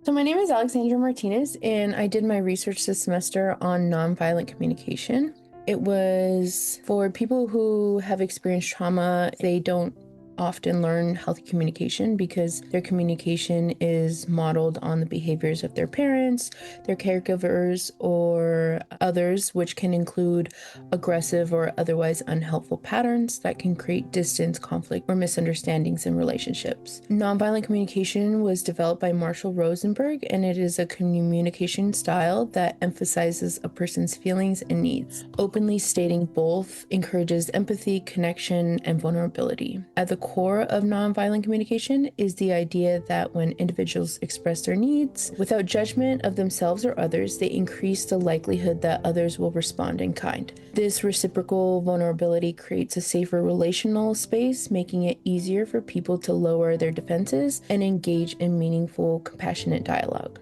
So my name is Alexandria Martinez, and I did my research this semester on nonviolent communication. It was for people who have experienced trauma. They don't often learn healthy communication because their communication is modeled on the behaviors of their parents, their caregivers, or others, which can include aggressive or otherwise unhelpful patterns that can create distance, conflict, or misunderstandings in relationships. Nonviolent communication was developed by Marshall Rosenberg, and it is a communication style that emphasizes a person's feelings and needs. Openly stating both encourages empathy, connection, and vulnerability. At the core of nonviolent communication is the idea that when individuals express their needs without judgment of themselves or others, they increase the likelihood that others will respond in kind. This reciprocal vulnerability creates a safer relational space, making it easier for people to lower their defenses and engage in meaningful, compassionate dialogue.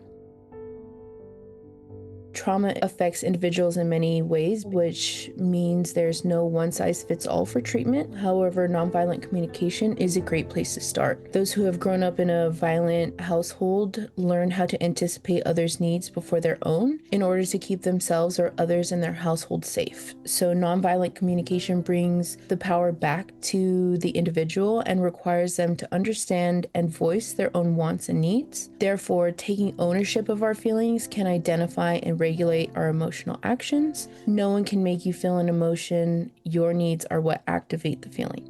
Trauma affects individuals in many ways, which means there's no one-size-fits-all for treatment. However, nonviolent communication is a great place to start. Those who have grown up in a violent household learn how to anticipate others' needs before their own in order to keep themselves or others in their household safe. So nonviolent communication brings the power back to the individual and requires them to understand and voice their own wants and needs. Therefore, taking ownership of our feelings can identify and regulate our emotional actions. No one can make you feel an emotion. Your needs are what activate the feeling.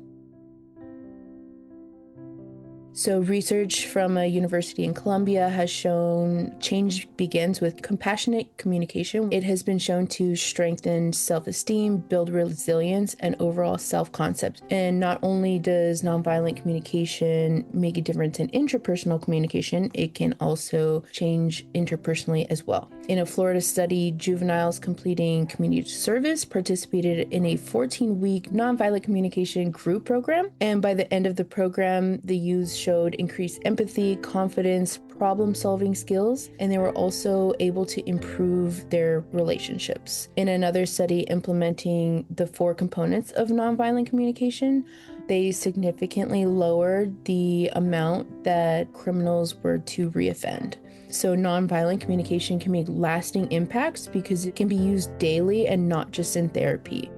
So research from a university in Columbia has shown change begins with compassionate communication. It has been shown to strengthen self-esteem, build resilience, and overall self-concept. And not only does nonviolent communication make a difference in interpersonal communication, it can also change interpersonally as well. In a Florida study, juveniles completing community service participated in a 14-week nonviolent communication group program. And by the end of the program, the youth showed increased empathy, confidence, problem-solving skills, and they were also able to improve their relationships. In another study implementing the 4 components of nonviolent communication, they significantly lowered the amount that criminals were to reoffend. So nonviolent communication can make lasting impacts because it can be used daily and not just in therapy.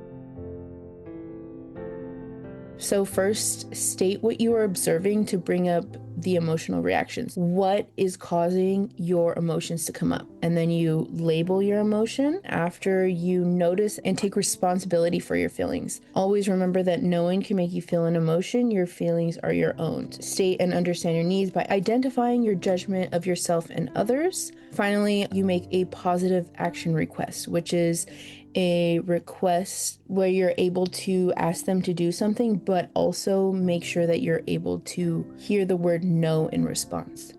So first, state what you are observing to bring up the emotional reactions. What is causing your emotions to come up? And then you label your emotion after you notice and take responsibility for your feelings. Always remember that no one can make you feel an emotion. Your feelings are your own. State and understand your needs by identifying your judgment of yourself and others. Finally, you make a positive action request, which is a request where you're able to ask them to do something, but also make sure that you're able to hear the word no in response.